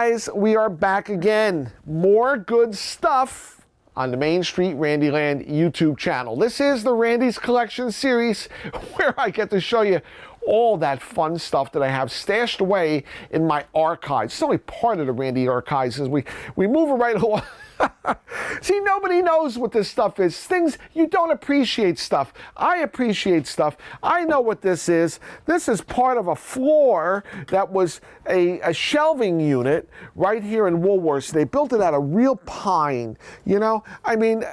guys, we are back again. More good stuff on the Main Street Randyland YouTube channel. This is the Randy's Collection series where I get to show you all that fun stuff that I have stashed away in my archives. It's only part of the Randy archives as we move it right along. See, nobody knows what this stuff is. Things you don't appreciate stuff. I appreciate stuff. I know what this is. This is part of a floor that was a shelving unit right here in Woolworths. They built it out of real pine. You know, I mean,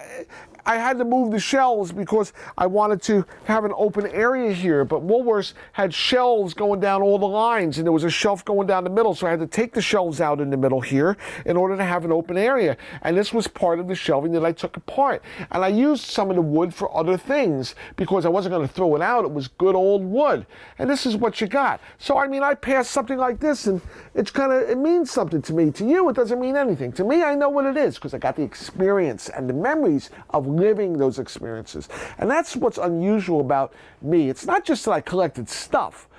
I had to move the shelves because I wanted to have an open area here, but Woolworths had shelves going down all the lines, and there was a shelf going down the middle, so I had to take the shelves out in the middle here in order to have an open area. And this was part of the shelving that I took apart. And I used some of the wood for other things because I wasn't going to throw it out. It was good old wood. And this is what you got. So, I mean, I pass something like this, and it means something to me. To you, it doesn't mean anything. To me, I know what it is because I got the experience and the memories of living those experiences. And that's what's unusual about me. It's not just that I collected stuff.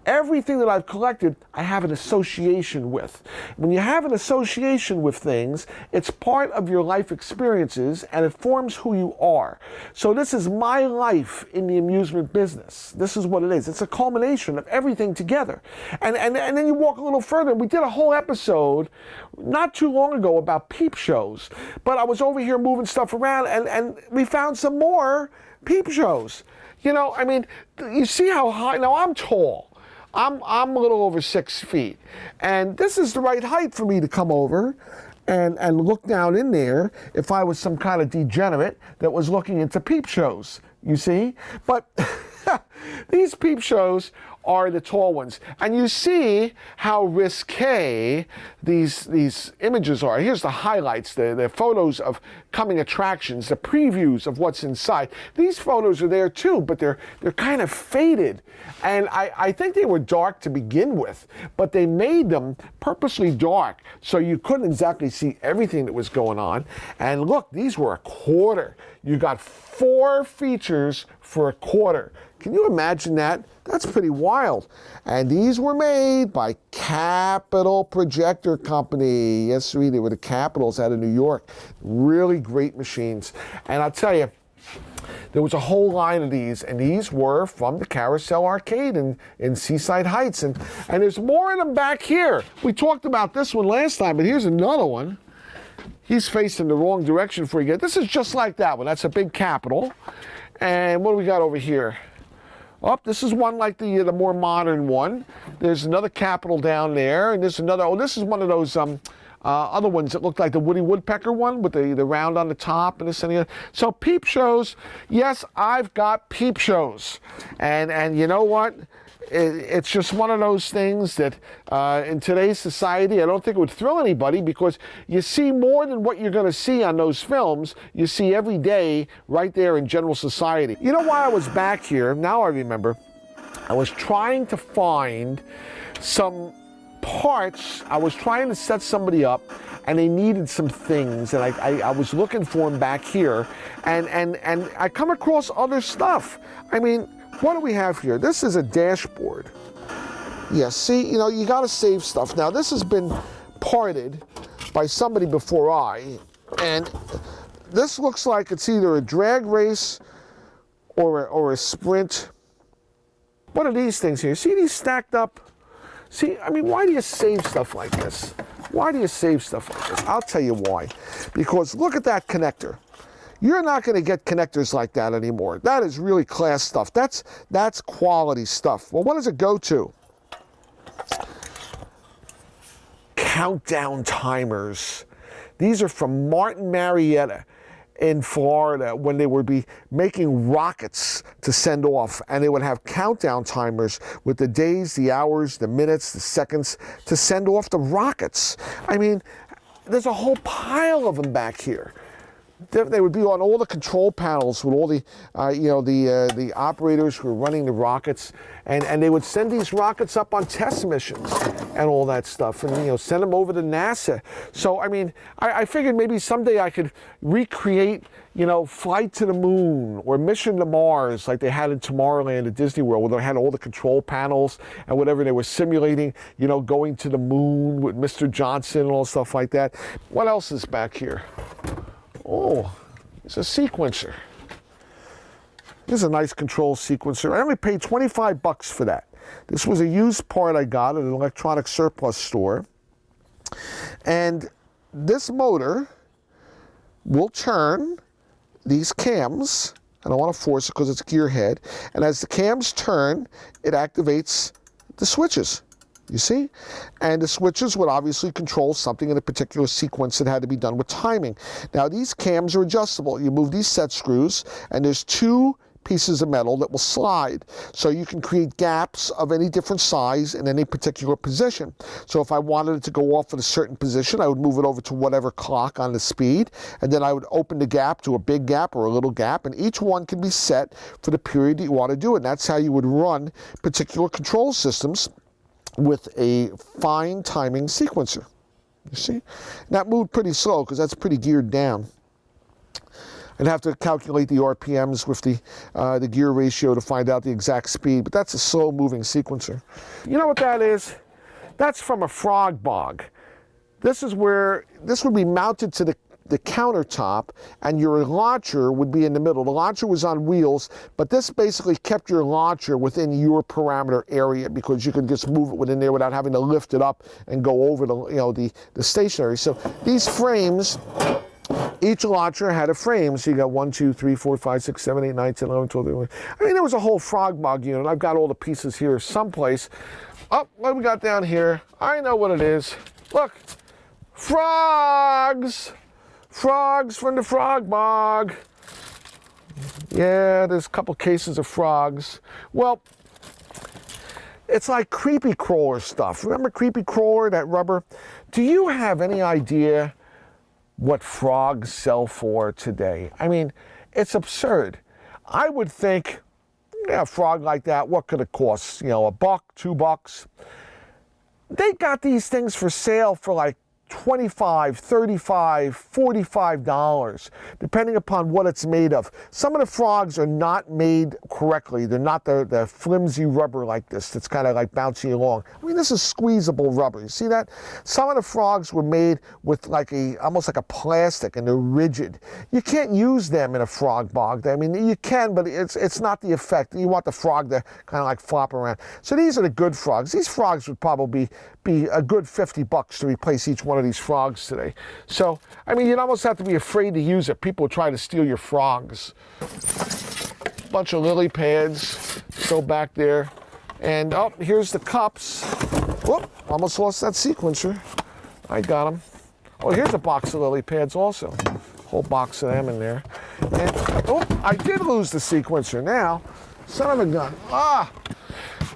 Everything that I've collected, I have an association with. When you have an association with things, it's part of your life experiences and it forms who you are. So this is my life in the amusement business. This is what it is. It's a culmination of everything together. And then you walk a little further. We did a whole episode not too long ago about peep shows. But I was over here moving stuff around and we found some more peep shows. You know, I mean, you see how high, now I'm tall. I'm a little over 6 feet, and this is the right height for me to come over and look down in there if I was some kind of degenerate that was looking into peep shows, you see? But these peep shows are the tall ones. And you see how risque these images are. Here's the highlights, the photos of coming attractions, the previews of what's inside. These photos are there too, but they're kind of faded. And I think they were dark to begin with, but they made them purposely dark so you couldn't exactly see everything that was going on. And look, these were a quarter. You got 4 features for a quarter. Can you imagine that? That's pretty wild. And these were made by Capital Projector Company. Yes, sweetie, they were the Capitals out of New York. Really great machines. And I'll tell you, there was a whole line of these, and these were from the Carousel Arcade in Seaside Heights. And there's more of them back here. We talked about this one last time, but here's another one. He's facing the wrong direction before you get. This is just like that one. That's a big Capital. And what do we got over here? Oh, this is one like the more modern one. There's another Capital down there, and there's another. Oh, this is one of those other ones that look like the Woody Woodpecker one with the round on the top and this and the other. So peep shows, yes, I've got peep shows, and you know what? It's just one of those things that in today's society, I don't think it would thrill anybody because you see more than what you're going to see on those films. You see every day right there in general society. You know why I was back here? Now I remember. I was trying to find some parts. I was trying to set somebody up and they needed some things, and I was looking for them back here, and I come across other stuff. I mean, what do we have here? This is a dashboard. Yeah, see, you know, you got to save stuff. Now, this has been parted by somebody before and this looks like it's either a drag race or a sprint. What are these things here? See these stacked up? See, I mean, why do you save stuff like this? Why do you save stuff like this? I'll tell you why. Because look at that connector. You're not going to get connectors like that anymore. That is really class stuff. That's quality stuff. Well, what does it go to? Countdown timers. These are from Martin Marietta in Florida when they would be making rockets to send off, and they would have countdown timers with the days, the hours, the minutes, the seconds to send off the rockets. I mean, there's a whole pile of them back here. They would be on all the control panels with all the, the operators who were running the rockets, and they would send these rockets up on test missions and all that stuff, and send them over to NASA. So I mean, I figured maybe someday I could recreate, Flight to the Moon or Mission to Mars like they had in Tomorrowland at Disney World, where they had all the control panels and whatever. They were simulating, going to the moon with Mr. Johnson and all stuff like that. What else is back here? Oh, it's a sequencer. This is a nice control sequencer. I only paid $25 for that. This was a used part I got at an electronic surplus store. And this motor will turn these cams. I don't want to force it because it's gearhead. And as the cams turn, it activates the switches. You see? And the switches would obviously control something in a particular sequence that had to be done with timing. Now, these cams are adjustable. You move these set screws, and there's 2 pieces of metal that will slide. So you can create gaps of any different size in any particular position. So if I wanted it to go off at a certain position, I would move it over to whatever clock on the speed, and then I would open the gap to a big gap or a little gap, and each one can be set for the period that you want to do it. And that's how you would run particular control systems with a fine timing sequencer. You see? And that moved pretty slow because that's pretty geared down. I'd have to calculate the RPMs with the gear ratio to find out the exact speed, but that's a slow moving sequencer. You know what that is? That's from a frog bog. This is where this would be mounted to the countertop, and your launcher would be in the middle. The launcher was on wheels, but this basically kept your launcher within your parameter area because you could just move it within there without having to lift it up and go over the stationary. So these frames, each launcher had a frame. So you got 1, 2, 3, 4, 5, 6, 7, 8, 9, 10, 11, 12, 13. I mean, there was a whole frog bog unit. I've got all the pieces here someplace. Oh, what do we got down here? I know what it is. Look, frogs! Frogs from the frog bog. Yeah, there's a couple cases of frogs. Well, it's like creepy crawler stuff. Remember creepy crawler, that rubber? Do you have any idea what frogs sell for today? I mean, it's absurd. I would think, a frog like that, what could it cost? $1, $2. They got these things for sale for like $25, $35, $45, depending upon what it's made of. Some of the frogs are not made correctly. They're not the flimsy rubber like this that's kind of like bouncing along. I mean, this is squeezable rubber. You see that? Some of the frogs were made with almost like a plastic, and they're rigid. You can't use them in a frog bog. I mean, you can, but it's not the effect. You want the frog to kind of like flop around. So these are the good frogs. These frogs would probably be a good $50 to replace each one of these frogs today. So, I mean, you'd almost have to be afraid to use it. People try to steal your frogs. Bunch of lily pads go back there. And, oh, here's the cups. Whoop, almost lost that sequencer. I got them. Oh, here's a box of lily pads also. Whole box of them in there. And, oh, I did lose the sequencer now. Son of a gun. Ah!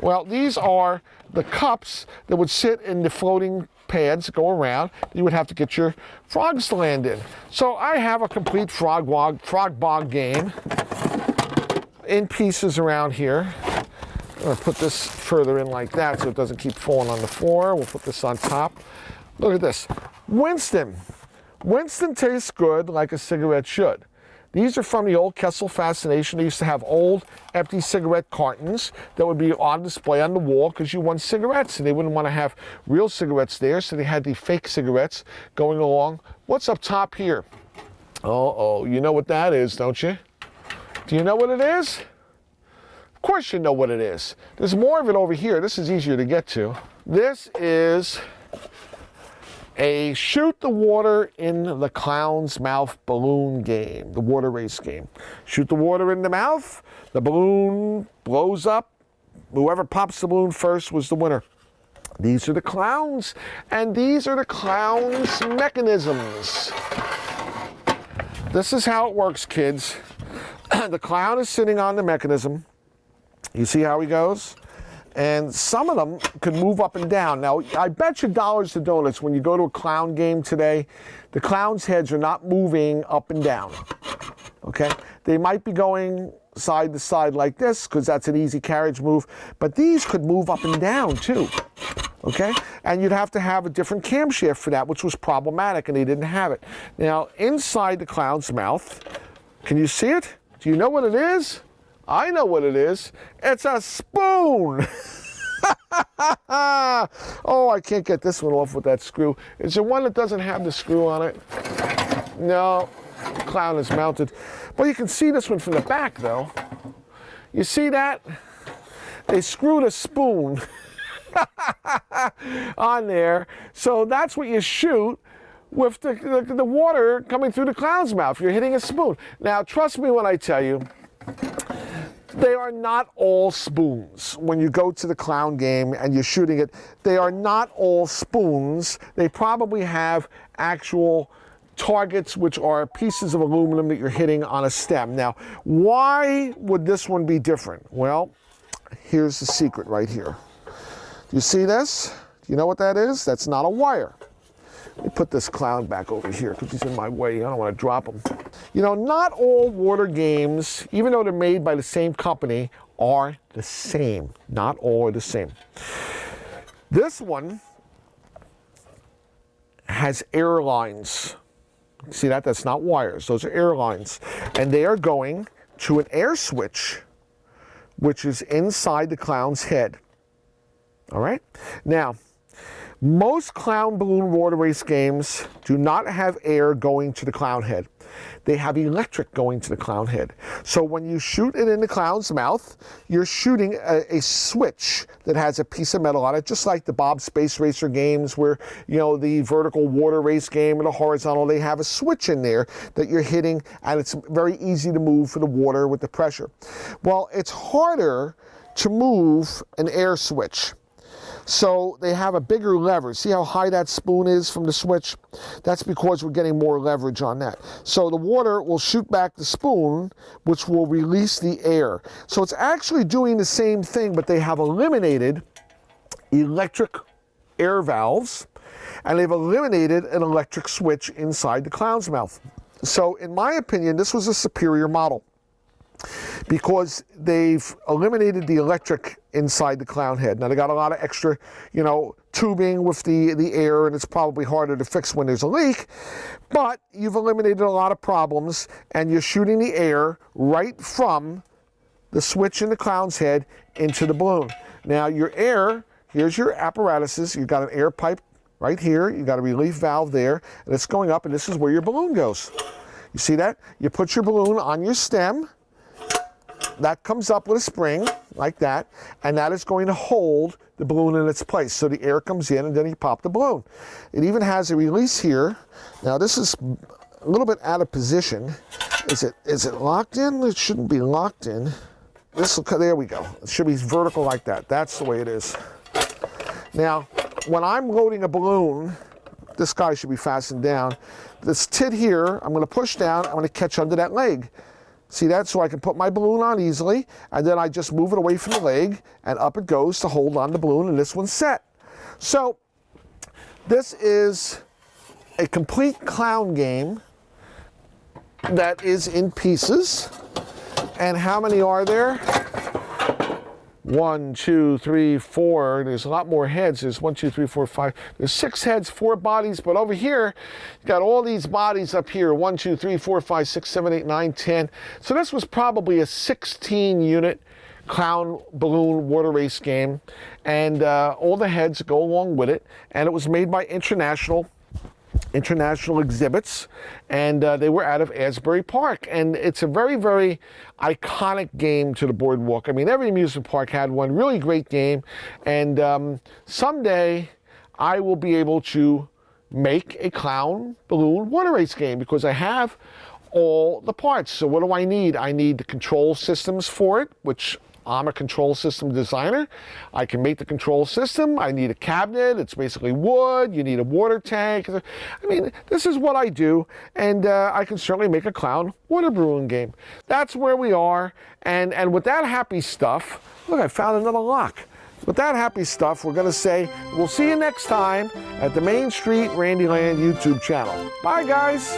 Well, these are the cups that would sit in the floating pads, go around. You would have to get your frogs to land in. So I have a complete frog bog game in pieces around here. I'm going to put this further in like that so it doesn't keep falling on the floor. We'll put this on top. Look at this. Winston. Winston tastes good like a cigarette should. These are from the old Kessel Fascination. They used to have old empty cigarette cartons that would be on display on the wall because you want cigarettes, and they wouldn't want to have real cigarettes there, so they had the fake cigarettes going along. What's up top here? Uh-oh, you know what that is, don't you? Do you know what it is? Of course you know what it is. There's more of it over here. This is easier to get to. This is a shoot the water in the clown's mouth balloon game, the water race game. Shoot the water in the mouth, the balloon blows up. Whoever pops the balloon first was the winner. These are the clowns, and these are the clowns' mechanisms. This is how it works, kids. The clown is sitting on the mechanism. You see how he goes? And some of them could move up and down. Now, I bet you dollars to donuts when you go to a clown game today, the clowns' heads are not moving up and down, okay? They might be going side to side like this because that's an easy carriage move, but these could move up and down too, okay? And you'd have to have a different camshaft for that, which was problematic, and they didn't have it. Now, inside the clown's mouth, can you see it? Do you know what it is? I know what it is. It's a spoon. Oh, I can't get this one off with that screw. Is there one that doesn't have the screw on it? No, the clown is mounted. Well, you can see this one from the back, though. You see that? They screwed a spoon on there. So that's what you shoot with the water coming through the clown's mouth. You're hitting a spoon. Now, trust me when I tell you, they are not all spoons. When you go to the clown game and you're shooting it, they are not all spoons. They probably have actual targets, which are pieces of aluminum that you're hitting on a stem. Now, why would this one be different? Well, here's the secret right here. Do you see this? Do you know what that is? That's not a wire. Let me put this clown back over here because he's in my way. I don't want to drop him. You know, not all water games, even though they're made by the same company, are the same. Not all are the same. This one has air lines. See that? That's not wires. Those are air lines. And they are going to an air switch, which is inside the clown's head. All right? Now, most clown balloon water race games do not have air going to the clown head. They have electric going to the clown head. So when you shoot it in the clown's mouth, you're shooting a switch that has a piece of metal on it, just like the Bob Space Racer games where, you know, the vertical water race game and the horizontal, they have a switch in there that you're hitting, and it's very easy to move for the water with the pressure. Well, it's harder to move an air switch. So they have a bigger lever. See how high that spoon is from the switch? That's because we're getting more leverage on that. So the water will shoot back the spoon, which will release the air. So it's actually doing the same thing, but they have eliminated electric air valves, and they've eliminated an electric switch inside the clown's mouth. So in my opinion, this was a superior model, because they've eliminated the electric inside the clown head. Now, they got a lot of extra, you know, tubing with the air, and it's probably harder to fix when there's a leak, but you've eliminated a lot of problems, and you're shooting the air right from the switch in the clown's head into the balloon. Now, your air, here's your apparatuses. You've got an air pipe right here. You've got a relief valve there, and it's going up, and this is where your balloon goes. You see that? You put your balloon on your stem. That comes up with a spring, like that, and that is going to hold the balloon in its place. So the air comes in, and then you pop the balloon. It even has a release here. Now, this is a little bit out of position. Is it locked in? It shouldn't be locked in. There we go. It should be vertical like that. That's the way it is. Now, when I'm loading a balloon, this guy should be fastened down. This tit here, I'm going to push down. I'm going to catch under that leg. See that? So I can put my balloon on easily, and then I just move it away from the leg, and up it goes to hold on the balloon, and this one's set. So this is a complete clown game that is in pieces. And how many are there? 1, 2, 3, 4. There's a lot more heads. There's 1, 2, 3, 4, 5. There's 6 heads, 4 bodies. But over here, you got all these bodies up here. 1, 2, 3, 4, 5, 6, 7, 8, 9, 10. So this was probably a 16-unit clown balloon water race game. And all the heads go along with it. And it was made by International Exhibits, and they were out of Asbury Park. And it's a very, very iconic game to the boardwalk. I mean, every amusement park had one. Really great game. And someday I will be able to make a clown balloon water race game because I have all the parts. So what do I need? I need the control systems for it, which I'm a control system designer. I can make the control system. I need a cabinet. It's basically wood. You need a water tank. I mean, this is what I do, and I can certainly make a clown water balloon game. That's where we are, and with that happy stuff, look, I found another lock. With that happy stuff, we're going to say we'll see you next time at the Main Street Randyland YouTube channel. Bye, guys.